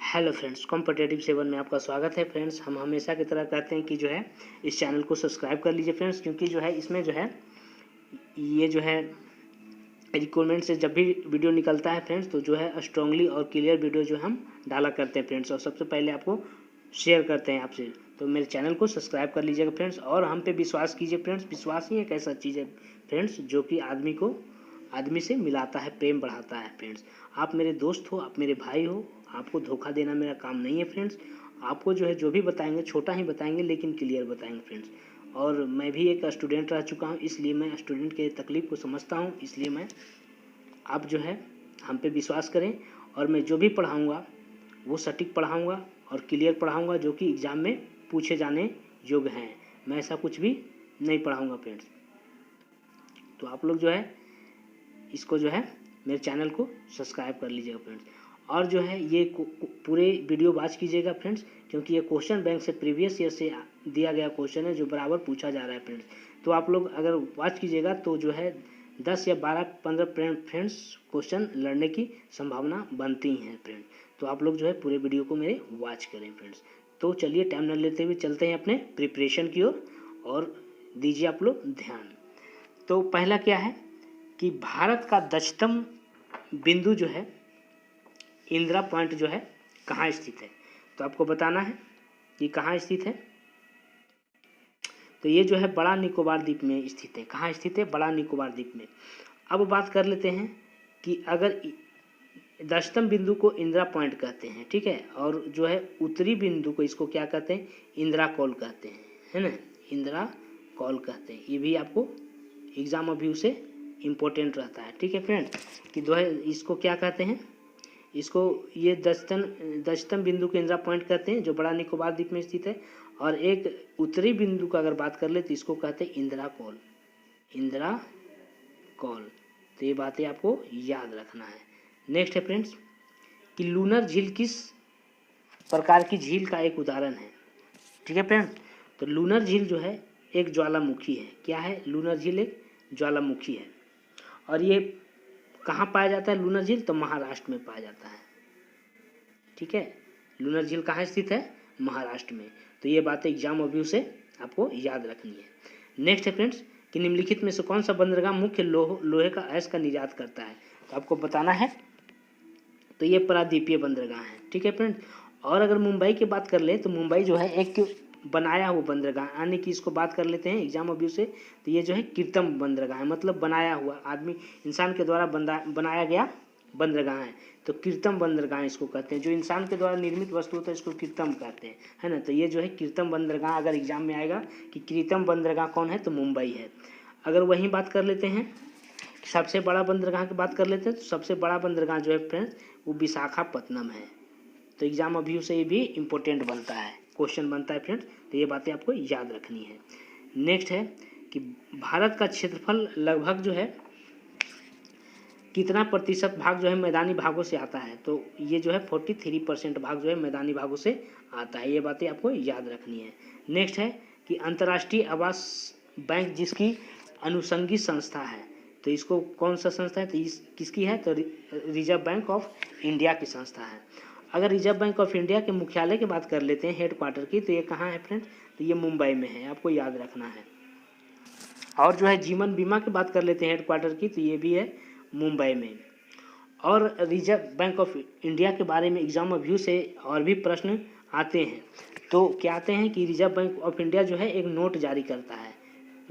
Hello friends, competitive 7 में आपका स्वागत है। फ्रेंड्स, हम हमेशा की तरह कहते हैं कि जो है इस चैनल को सब्सक्राइब कर लीजिए फ्रेंड्स, क्योंकि जो है इसमें जो है ये जो है रिक्वायरमेंट से जब भी वीडियो निकलता है फ्रेंड्स, तो जो है स्ट्रांगली और क्लियर वीडियो जो हम डाला करते हैं फ्रेंड्स, और सबसे पहले आपको शेयर करते हैं आपसे। तो मेरे चैनल को सब्सक्राइब कर लीजिएगा फ्रेंड्स, और हम पे विश्वास कीजिए फ्रेंड्स। विश्वास ही एक ऐसा चीज़ है फ्रेंड्स जो कि आदमी से मिलाता है, प्रेम बढ़ाता है फ्रेंड्स। आप मेरे दोस्त हो, आप मेरे भाई हो, आपको धोखा देना मेरा काम नहीं है फ्रेंड्स। आपको जो है जो भी बताएंगे छोटा ही बताएंगे, लेकिन क्लियर बताएंगे फ्रेंड्स। और मैं भी एक स्टूडेंट रह चुका हूँ, इसलिए मैं स्टूडेंट के तकलीफ को समझता हूँ। इसलिए मैं आप जो है हम पे विश्वास करें, और मैं जो भी पढ़ाऊँगा वो सटीक पढ़ाऊँगा और क्लियर पढ़ाऊँगा, जो कि एग्ज़ाम में पूछे जाने योग्य हैं। मैं ऐसा कुछ भी नहीं पढ़ाऊँगा फ्रेंड्स। तो आप लोग जो है इसको जो है मेरे चैनल को सब्सक्राइब कर लीजिएगा फ्रेंड्स, और जो है ये पूरे वीडियो वॉच कीजिएगा फ्रेंड्स, क्योंकि ये क्वेश्चन बैंक से प्रीवियस ईयर से दिया गया क्वेश्चन है जो बराबर पूछा जा रहा है फ्रेंड्स। तो आप लोग अगर वॉच कीजिएगा तो जो है 10 या 12-15 फ्रेंड्स क्वेश्चन लड़ने की संभावना बनती हैं फ्रेंड। तो आप लोग जो है पूरे वीडियो को मेरे वॉच करें फ्रेंड्स। तो चलिए टाइम न लेते हुए चलते हैं अपने प्रिपरेशन की ओर, और दीजिए आप लोग ध्यान। तो पहला क्या है कि भारत का दक्षिणतम बिंदु जो है इंदिरा पॉइंट जो है कहाँ स्थित है। तो आपको बताना है कि कहाँ स्थित है। तो ये जो है बड़ा निकोबार द्वीप में स्थित है। कहाँ स्थित है? बड़ा निकोबार द्वीप में। अब बात कर लेते हैं कि अगर दक्षिणतम बिंदु को इंदिरा पॉइंट कहते हैं, ठीक है, और जो है उत्तरी बिंदु को इसको क्या कहते हैं? इंदिरा कॉल कहते हैं, है ना, इंदिरा कॉल कहते हैं। ये भी आपको एग्जाम अभी उसे इम्पोर्टेंट रहता है, ठीक है फ्रेंड, कि जो है इसको क्या कहते हैं? इसको ये दक्षिणतम बिंदु को इंदिरा पॉइंट कहते हैं जो बड़ा निकोबार द्वीप में स्थित है, और एक उत्तरी बिंदु का अगर बात कर ले तो इसको कहते हैं इंदिरा कॉल, इंदिरा कॉल। तो ये बातें आपको याद रखना है। नेक्स्ट है फ्रेंड्स कि लूनर झील किस प्रकार की झील का एक उदाहरण है, ठीक है फ्रेंड। तो लूनर झील जो है एक ज्वालामुखी है। क्या है? लूनर झील एक ज्वालामुखी है, और ये कहाँ पाया जाता है लूनर झील? तो महाराष्ट्र में पाया जाता है, ठीक है। लूनर झील कहाँ स्थित है? महाराष्ट्र में। तो ये बातें एग्जाम अभी से आपको याद रखनी है। नेक्स्ट है फ्रेंड्स कि निम्नलिखित में से कौन सा बंदरगाह मुख्य लोहे का अयस्क का निर्यात करता है। तो आपको बताना है। तो ये प्रायद्वीपीय बंदरगाह है, ठीक है फ्रेंड। और अगर मुंबई की बात कर ले तो मुंबई जो है एक बनाया हुआ बंदरगाह, यानी कि इसको बात कर लेते हैं एग्जाम अभी से। तो ये जो है कृत्रिम बंदरगाह है, मतलब बनाया हुआ, आदमी इंसान के द्वारा बनाया गया बंदरगाह है। तो कृत्रिम बंदरगाह इसको कहते हैं। जो इंसान के द्वारा निर्मित वस्तु होता है इसको कृत्रिम कहते हैं, है ना। तो ये जो है कृत्रिम बंदरगाह अगर एग्जाम में आएगा कि कृत्रिम बंदरगाह कौन है, तो मुंबई है। अगर वहीं बात कर लेते हैं सबसे बड़ा बंदरगाह की बात कर लेते हैं, तो सबसे बड़ा बंदरगाह जो है फ्रेंड्स वो विशाखापत्तनम है। तो एग्जाम अभी से ये भी इम्पोर्टेंट बनता है, क्वेश्चन बनता है फ्रेंड्स। तो ये बातें आपको याद रखनी है। नेक्स्ट है कि भारत का क्षेत्रफल लगभग जो है कितना प्रतिशत भाग जो है मैदानी भागों से आता है। तो ये जो है 43% भाग जो है मैदानी भागों से आता है। ये बातें आपको याद रखनी है। नेक्स्ट है कि अंतर्राष्ट्रीय आवास बैंक जिसकी अनुषंगी संस्था है, तो इसको कौन सा संस्था है? तो इस किसकी है? तो रिजर्व बैंक ऑफ इंडिया की संस्था है। अगर रिजर्व बैंक ऑफ इंडिया के मुख्यालय की बात कर लेते हैं, हेडक्वार्टर की, तो ये कहाँ है फ्रेंड? तो ये मुंबई में है, आपको याद रखना है। और जो है जीवन बीमा की बात कर लेते हैं हेडक्वार्टर की, तो ये भी है मुंबई में। और रिजर्व बैंक ऑफ इंडिया के बारे में एग्जाम व्यू से और भी प्रश्न आते हैं। तो क्या आते हैं कि रिजर्व बैंक ऑफ इंडिया जो है एक नोट जारी करता है।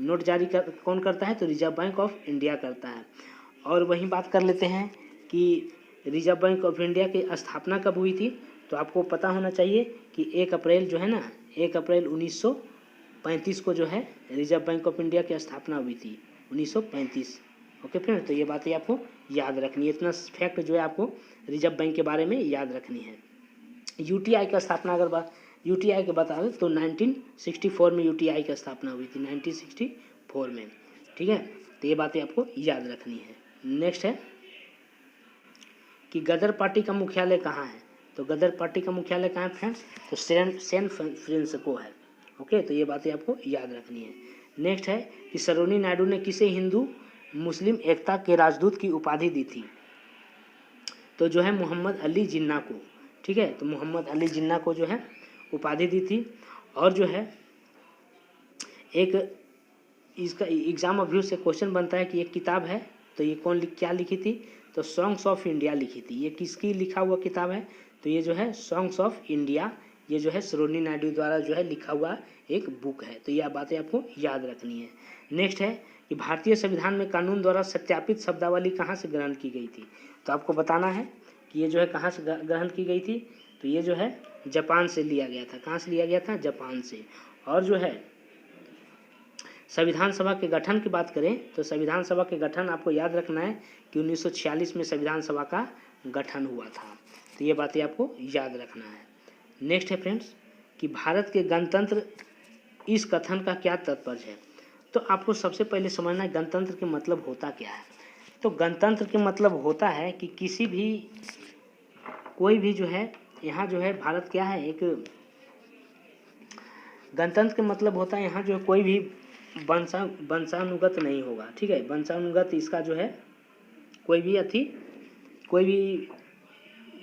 नोट जारी कौन करता है? तो रिजर्व बैंक ऑफ इंडिया करता है। और वहीं बात कर लेते हैं कि रिजर्व बैंक ऑफ इंडिया की स्थापना कब हुई थी। तो आपको पता होना चाहिए कि 1 अप्रैल जो है ना, 1 अप्रैल 1935 को जो है रिजर्व बैंक ऑफ इंडिया की स्थापना हुई थी, 1935। ओके फ्रेंड, तो ये बातें आपको याद रखनी है। इतना फैक्ट जो है आपको रिजर्व बैंक के बारे में याद रखनी है। यूटीआई का स्थापना अगर यूटीआई की बता दें तो 1964 में यूटीआई की स्थापना हुई थी, 1964 में, ठीक है। तो ये बातें आपको याद रखनी है। नेक्स्ट है कि गदर पार्टी का मुख्यालय कहाँ है। तो गदर पार्टी का मुख्यालय कहाँ है फ्रेंड्स? तो सैन फ्रांसिस्को है। ओके, तो ये बातें आपको याद रखनी है। नेक्स्ट है कि सरोजिनी नायडू ने किसे हिंदू मुस्लिम एकता के राजदूत की उपाधि दी थी। तो जो है मोहम्मद अली जिन्ना को, ठीक है। तो मोहम्मद अली जिन्ना को जो है उपाधि दी थी। और जो है एक इसका एग्जाम ऑफ व्यू से क्वेश्चन बनता है कि एक किताब है, तो ये क्या लिखी थी, तो सॉन्ग्स ऑफ इंडिया लिखी थी। ये किसकी लिखा हुआ किताब है, तो ये जो है सॉन्ग्स ऑफ इंडिया, ये जो है सरोजिनी नायडू द्वारा जो है लिखा हुआ एक बुक है। तो यह बातें आपको याद रखनी है। नेक्स्ट है कि भारतीय संविधान में कानून द्वारा सत्यापित शब्दावली कहाँ से ग्रहण की गई थी, तो आपको बताना है कि ये जो है कहाँ से ग्रहण की गई थी, तो ये जो है जापान से लिया गया था। कहाँ से लिया गया था, जापान से। और जो है संविधान सभा के गठन की बात करें तो संविधान सभा के गठन आपको याद रखना है कि 1946 में संविधान सभा का गठन हुआ था। तो ये बातें आपको याद रखना है। नेक्स्ट है फ्रेंड्स कि भारत के गणतंत्र इस कथन का क्या तात्पर्य है, तो आपको सबसे पहले समझना है गणतंत्र के मतलब होता क्या है। तो गणतंत्र के मतलब होता है कि किसी भी कोई भी जो है यहाँ जो है भारत क्या है, एक गणतंत्र के मतलब होता है यहाँ जो कोई भी वंशानुगत नहीं होगा। ठीक है, वंशानुगत इसका जो है कोई भी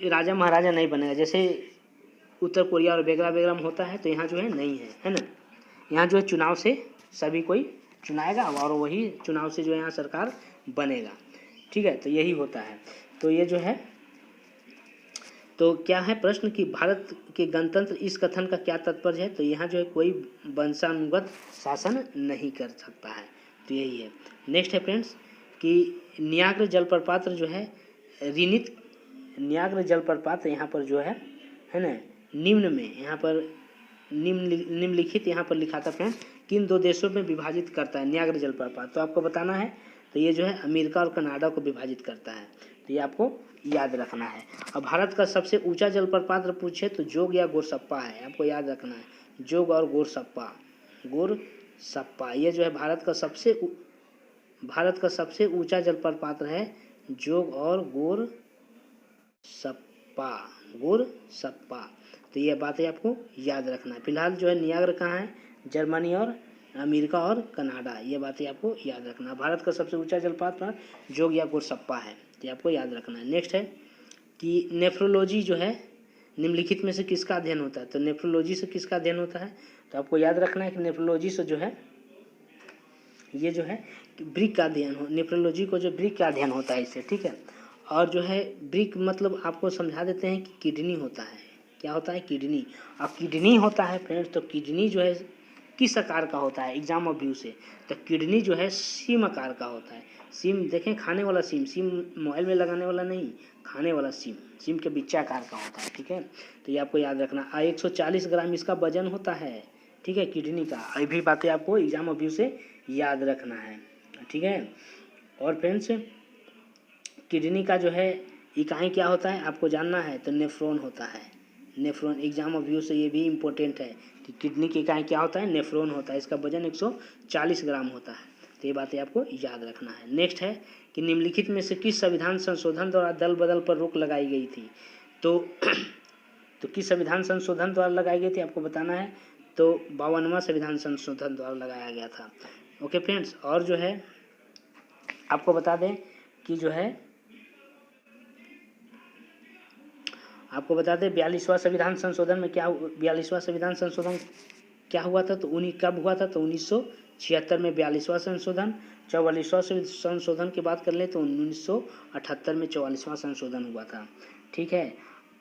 राजा महाराजा नहीं बनेगा। जैसे उत्तर कोरिया और वगैरह में होता है, तो यहाँ जो है नहीं है ना। यहाँ जो है चुनाव से सभी कोई चुनाएगा और वही चुनाव से जो है यहाँ सरकार बनेगा। ठीक है, तो यही होता है। तो ये जो है तो क्या है प्रश्न कि भारत के गणतंत्र इस कथन का क्या तात्पर्य है, तो यहाँ जो है कोई वंशानुगत शासन नहीं कर सकता है। तो यही है। नेक्स्ट है फ्रेंड्स कि न्याग्र जलप्रपात जो है ऋणित न्याग्र जलप्रपात यहाँ पर जो है ना निम्न में यहाँ पर निम्नलिखित यहाँ पर लिखा था फ्रेंड्स किन दो देशों में विभाजित करता है न्याग्र जलप्रपात, तो आपको बताना है। तो ये जो है अमेरिका और कनाडा को विभाजित करता है। तो ये आपको याद रखना है। अब भारत का सबसे ऊंचा जलप्रपात पूछे तो जोग या गोरसप्पा है, आपको याद रखना है। जोग और गोरसप्पा ये जो है भारत का सबसे ऊंचा जलप्रपात है जोग और गोरसप्पा। तो ये बातें आपको याद रखना है। फिलहाल जो है न्याग्र कहाँ है, जर्मनी और अमेरिका और कनाडा, ये बातें आपको याद रखना है। भारत का सबसे ऊंचा जलप्रपात जोग या गोरसप्पा है, तो आपको याद रखना है। नेक्स्ट है कि नेफ्रोलॉजी जो है निम्नलिखित में से किसका अध्ययन होता है, तो नेफ्रोलॉजी से किसका अध्ययन होता है, तो आपको याद रखना है कि नेफ्रोलॉजी से जो है ये जो है ब्रिक का अध्ययन हो, नेफ्रोलॉजी को जो ब्रिक का अध्ययन होता है इससे। ठीक है, और जो है ब्रिक मतलब आपको समझा देते हैं कि किडनी होता है। क्या होता है, किडनी। और किडनी होता है फ्रेंड्स, तो किडनी जो है किस आकार का होता है एग्जाम ऑफ व्यू से, तो किडनी जो है सीम आकार का होता है। सीम देखें, खाने वाला सीम मोबाइल में लगाने वाला नहीं, खाने वाला सीम के बिच्चा आकार का होता है। ठीक है, तो ये आपको याद रखना। 140 ग्राम इसका वजन होता है। ठीक है, किडनी का। ये भी बातें आपको एग्जाम ऑफ व्यू से याद रखना है। ठीक है, और फ्रेंड्स किडनी का जो है इकाई क्या होता है आपको जानना है, तो नेफ्रॉन होता है। नेफ्रॉन एग्जाम ऑफ व्यू से ये भी इम्पोर्टेंट है कि किडनी की इकाई क्या होता है, नेफ्रॉन होता है। इसका वजन 140 ग्राम होता है। तो ये बातें आपको याद रखना है। नेक्स्ट है कि निम्नलिखित में से किस संविधान संशोधन द्वारा दल बदल पर रोक लगाई गई थी, तो किस संविधान संशोधन द्वारा लगाई गई थी आपको बताना है, तो 52वां संविधान संशोधन द्वारा लगाया गया था। ओके फ्रेंड्स, और जो है आपको बता दें कि जो है आपको बता दें 42वां संविधान संशोधन में क्या 42वां संविधान संशोधन क्या हुआ था, तो कब हुआ था, तो 1976 में 42वां संशोधन। 44वां संशोधन की बात कर ले तो 1978 में 44वां संशोधन हुआ था। ठीक है,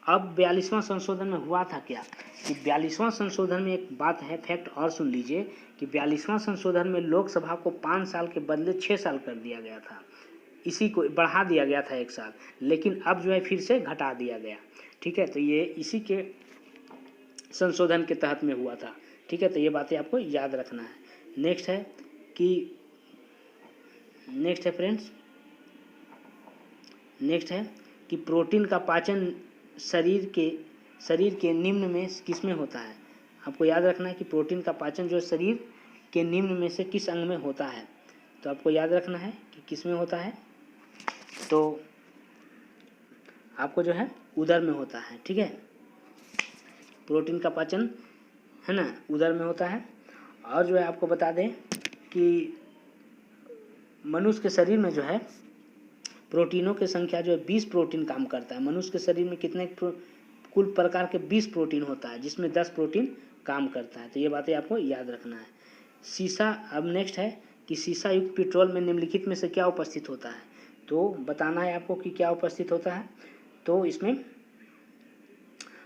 अब 42वां संशोधन में हुआ था क्या कि 42वां संशोधन में एक बात है, फैक्ट और सुन लीजिए कि 42वां संशोधन में लोकसभा को 5 साल के बदले 6 साल कर दिया गया था। इसी को बढ़ा दिया गया था 1 साल, लेकिन अब जो है फिर से घटा दिया गया। ठीक है, तो ये इसी के संशोधन के तहत में हुआ था। ठीक है, तो ये बातें आपको याद रखना है। नेक्स्ट है फ्रेंड्स, नेक्स्ट है कि प्रोटीन का पाचन शरीर के निम्न में किस में होता है, आपको याद रखना है कि प्रोटीन का पाचन जो शरीर के निम्न में से किस अंग में होता है, तो आपको याद रखना है कि किस में होता है, तो आपको जो है उदर में होता है। ठीक है, प्रोटीन का पाचन है ना उदर में होता है। और जो है आपको बता दें कि मनुष्य के शरीर में जो है प्रोटीनों की संख्या जो है 20 प्रोटीन काम करता है। मनुष्य के शरीर में कितने कुल प्रकार के 20 प्रोटीन होता है, जिसमें 10 प्रोटीन काम करता है। तो ये बातें आपको याद रखना है। सीसा, अब नेक्स्ट है कि सीसा युक्त पेट्रोल में निम्नलिखित में से क्या उपस्थित होता है, तो बताना है आपको कि क्या उपस्थित होता है। तो इसमें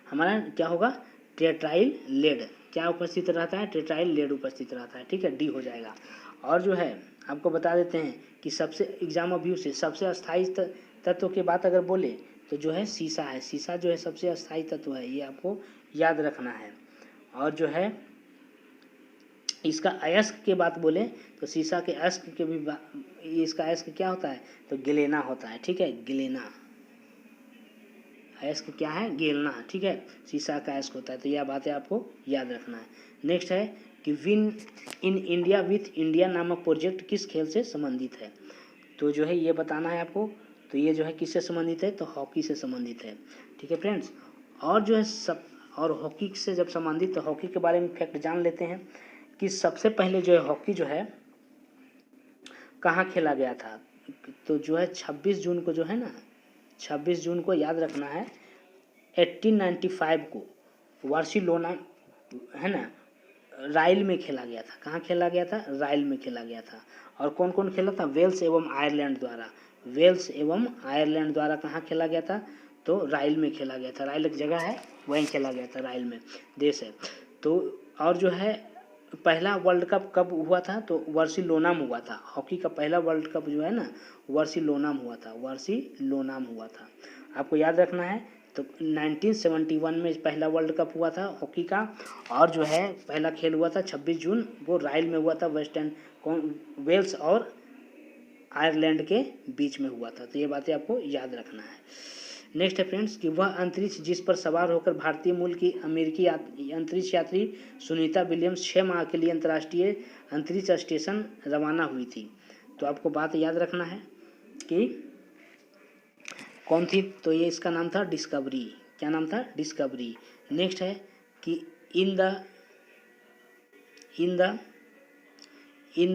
हमारा क्या होगा, टेट्राइल लेड क्या उपस्थित रहता है, टेट्राइल लेड उपस्थित रहता है, ठीक है, डी हो जाएगा। और जो है आपको बता देते हैं कि सबसे एग्जाम ऑफ व्यू से सबसे अस्थायी तत्व की बात अगर बोले तो जो है सीसा है। सीसा जो है सबसे अस्थायी तत्व है, ये आपको याद रखना है। और जो है इसका अयस्क की बात बोले तो सीसा के अयस्क के भी इसका अयस्क क्या होता है, तो गिलेना होता है, ठीक है, गिलेना। अयस्क क्या है, गेलना, ठीक है, सीसा का अयस्क होता है। तो यह बातें आपको याद रखना है। नेक्स्ट है कि win in India with India नामक प्रोजेक्ट किस खेल से संबंधित है, तो जो है ये बताना है आपको। तो ये जो है किससे संबंधित है, तो हॉकी से संबंधित है, ठीक है फ्रेंड्स। और जो है सब और हॉकी से जब संबंधित, तो हॉकी के बारे में फैक्ट जान लेते हैं कि सबसे पहले जो है हॉकी जो है कहाँ खेला गया था, तो जो है 26 जून को जो है ना, 26 जून को याद रखना है 1895 को बार्सिलोना है ना, राइल में खेला गया था। कहाँ खेला गया था, राइल में खेला गया था। और कौन कौन खेला था, वेल्स एवं आयरलैंड द्वारा। वेल्स एवं आयरलैंड द्वारा कहाँ खेला गया था, तो राइल में खेला गया था। राइल एक जगह है, वहीं खेला गया था, राइल में देश है। तो और जो है पहला वर्ल्ड कप कब हुआ था, तो बार्सिलोना में हुआ था। हॉकी का पहला वर्ल्ड कप जो है ना बार्सिलोना में हुआ था, बार्सिलोना में हुआ था, आपको याद रखना है। तो 1971 में पहला वर्ल्ड कप हुआ था हॉकी का। और जो है पहला खेल हुआ था 26 जून वो राइल में हुआ था, वेल्स और आयरलैंड के बीच में हुआ था। तो ये बातें आपको याद रखना है। नेक्स्ट है फ्रेंड्स कि वह अंतरिक्ष जिस पर सवार होकर भारतीय मूल की अमेरिकी अंतरिक्ष यात्री सुनीता विलियम्स 6 माह के लिए अंतर्राष्ट्रीय अंतरिक्ष स्टेशन रवाना हुई थी, तो आपको बात याद रखना है कि कौन थी, तो ये इसका नाम था डिस्कवरी। क्या नाम था, डिस्कवरी। नेक्स्ट है कि in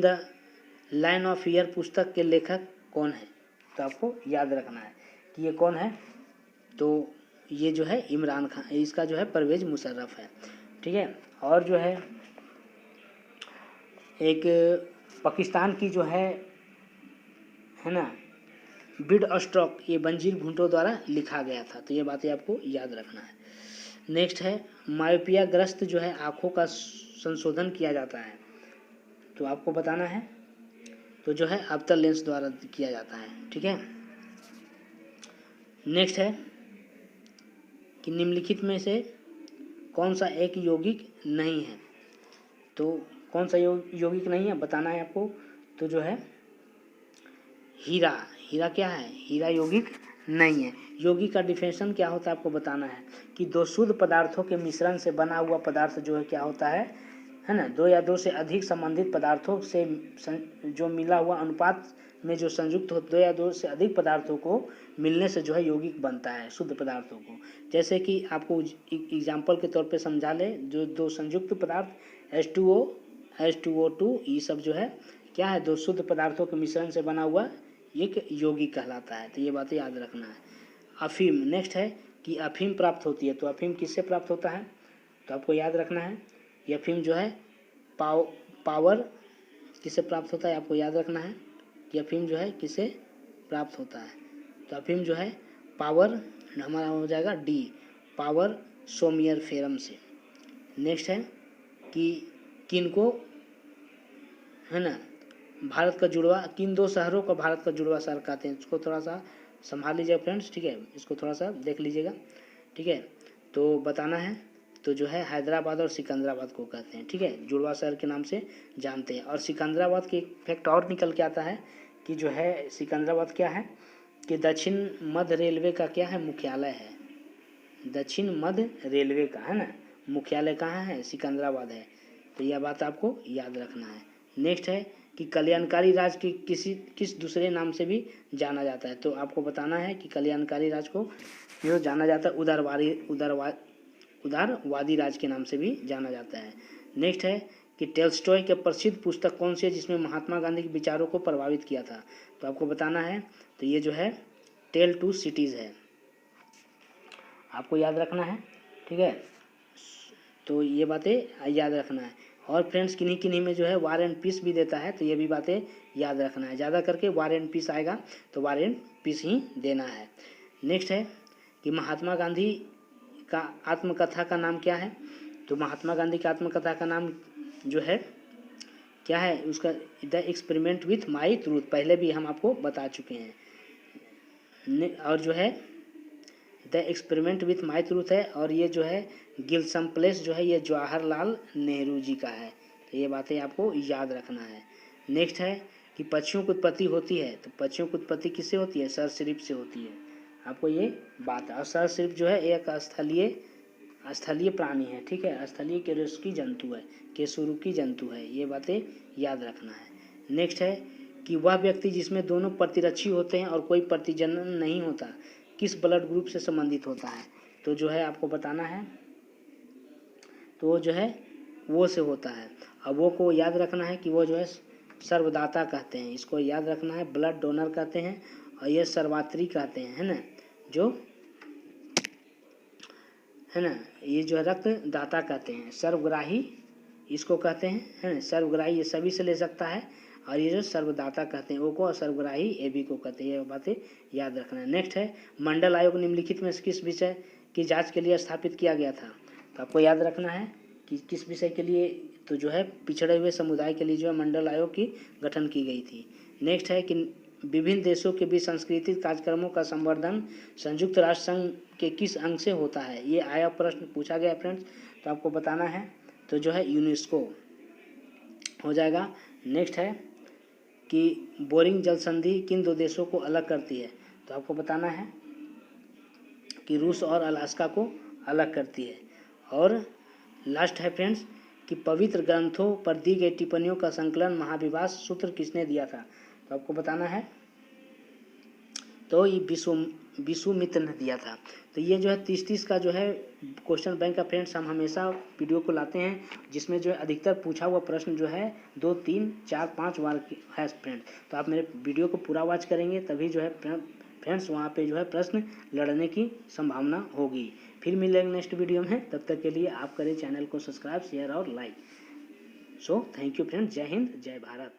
the line of year पुस्तक के लेखक कौन है, तो आपको याद रखना है कि ये कौन है, तो ये जो है इमरान खान, इसका जो है परवेज मुशर्रफ है, ठीक है। और जो है एक पाकिस्तान की जो है ना बिड स्ट्रोक, ये बंजीर भुट्टो द्वारा लिखा गया था। तो ये बातें आपको याद रखना है। नेक्स्ट है मायोपिया ग्रस्त जो है आँखों का संशोधन किया जाता है, तो आपको बताना है, तो जो है अवतल लेंस द्वारा किया जाता है, ठीक है। नेक्स्ट है कि निम्नलिखित में से कौन सा एक यौगिक नहीं है, तो कौन सा यौगिक नहीं है बताना है आपको। तो जो है हीरा, हीरा क्या है, हीरा यौगिक नहीं है। यौगिक का डिफिनेशन क्या होता है आपको बताना है कि दो शुद्ध पदार्थों के मिश्रण से बना हुआ पदार्थ जो है क्या होता है ना, दो या दो से अधिक संबंधित पदार्थों से जो मिला हुआ अनुपात में जो संयुक्त हो, दो या दो से अधिक पदार्थों को मिलने से जो है यौगिक बनता है, शुद्ध पदार्थों को। जैसे कि आपको एग्जाम्पल के तौर पे समझा ले, जो दो संयुक्त पदार्थ H2O H2O2 ये सब जो है क्या है, दो शुद्ध पदार्थों के मिश्रण से बना हुआ एक यौगिक कहलाता है। तो ये बातें याद रखना है। अफीम, नेक्स्ट है कि अफीम प्राप्त होती है, तो अफीम किससे प्राप्त होता है, तो आपको याद रखना है ये अफीम जो है पावर किससे प्राप्त होता है, आपको याद रखना है कि अफीम जो है किससे प्राप्त होता है, तो अफीम जो है पावर हमारा हो जाएगा डी, पावर सोमियरफेरम से। नेक्स्ट है कि किनको है ना भारत का जुड़वा, किन दो शहरों को भारत का जुड़वा शहर कहते हैं, इसको थोड़ा सा संभाल लीजिएगा फ्रेंड्स, ठीक है, इसको थोड़ा सा देख लीजिएगा, ठीक है। तो बताना है, तो जो है हैदराबाद और सिकंदराबाद को कहते हैं, ठीक है, जुड़वा शहर के नाम से जानते हैं। और सिकंदराबाद की एक फैक्ट और निकल के आता है कि जो है सिकंदराबाद क्या है कि दक्षिण मध्य रेलवे का क्या है, मुख्यालय है, दक्षिण मध्य रेलवे का है ना मुख्यालय कहाँ है, सिकंदराबाद है। तो यह बात आपको याद रखना है। नेक्स्ट है कि कल्याणकारी राज्य की किस दूसरे नाम से भी जाना जाता है, तो आपको बताना है कि कल्याणकारी राज्य को जो जाना जाता है उदारवादी राज्य के नाम से भी जाना जाता है। नेक्स्ट है कि टॉल्स्टॉय के प्रसिद्ध पुस्तक कौन सी है जिसमें महात्मा गांधी के विचारों को प्रभावित किया था, तो आपको बताना है, तो ये जो है टेल टू सिटीज़ है। आपको याद रखना है, ठीक है। तो ये बातें याद रखना है। और फ्रेंड्स किन्हीं किन्हीं में जो है वार एंड पीस भी देता है, तो ये भी बातें याद रखना है। ज़्यादा करके वार एंड पीस आएगा तो वार एंड पीस ही देना है। नेक्स्ट है कि महात्मा गांधी का आत्मकथा का नाम क्या है। तो महात्मा गांधी की आत्मकथा का नाम जो है क्या है उसका, the experiment with my truth, पहले भी हम आपको बता चुके हैं। और जो है the experiment with my truth है, और ये जो है गिल्सम प्लेस जो है ये जवाहरलाल नेहरू जी का है। तो ये बातें आपको याद रखना है। नेक्स्ट है कि पक्षियों की उत्पत्ति होती है, तो पक्षियों की उत्पत्ति किससे होती है, सरीसृप से होती है। आपको ये बात है। और सरीसृप जो है एक स्थलीय प्राणी है, ठीक है, स्थलीय केरेस्की जंतु है, केसुरुकी जंतु है। ये बातें याद रखना है। नेक्स्ट है कि वह व्यक्ति जिसमें दोनों प्रतिरक्षी होते हैं और कोई प्रतिजनन नहीं होता किस ब्लड ग्रुप से संबंधित होता है। तो जो है आपको बताना है, तो वो जो है वो से होता है। अब वो को याद रखना है कि वो जो है सर्वदाता कहते हैं, इसको याद रखना है। ब्लड डोनर कहते हैं, और ये सर्वात्री कहते हैं, है ना, जो है ना, ये जो है रक्तदाता कहते हैं। सर्वग्राही इसको कहते हैं, है ना, सर्वग्राही ये सभी से ले सकता है। और ये जो सर्वदाता कहते हैं ओ को, और सर्वग्राही ए बी को कहते हैं। ये बातें याद रखना है। नेक्स्ट है मंडल आयोग निम्नलिखित में किस विषय की जांच के लिए स्थापित किया गया था। तो आपको याद रखना है कि किस विषय के लिए, तो जो है पिछड़े हुए समुदाय के लिए जो है मंडल आयोग की गठन की गई थी। नेक्स्ट है कि विभिन्न देशों के बीच सांस्कृतिक कार्यक्रमों का संवर्धन संयुक्त राष्ट्र संघ के किस अंग से होता है। ये आया प्रश्न पूछा गया फ्रेंड्स, तो आपको बताना है। तो जो है यूनेस्को हो जाएगा। नेक्स्ट है कि बोरिंग जल संधि किन दो देशों को अलग करती है। तो आपको बताना है कि रूस और अलास्का को अलग करती है। और लास्ट है फ्रेंड्स कि पवित्र ग्रंथों पर दी गई टिप्पणियों का संकलन महाविभास सूत्र किसने दिया था। तो आपको बताना है, तो ये विश्वामित्र ने दिया था। तो ये जो है 30 का जो है क्वेश्चन बैंक का फ्रेंड्स हम हमेशा वीडियो को लाते हैं, जिसमें जो है अधिकतर पूछा हुआ प्रश्न जो है 2, 3, 4, 5 बार है फ्रेंड्स। तो आप मेरे वीडियो को पूरा वॉच करेंगे तभी जो है फ्रेंड्स वहाँ पे जो है प्रश्न लड़ने की संभावना होगी। फिर मिलेंगे नेक्स्ट वीडियो में, तब तक के लिए आप करें चैनल को सब्सक्राइब, शेयर और like. So thank you friends, जय हिंद, जय भारत।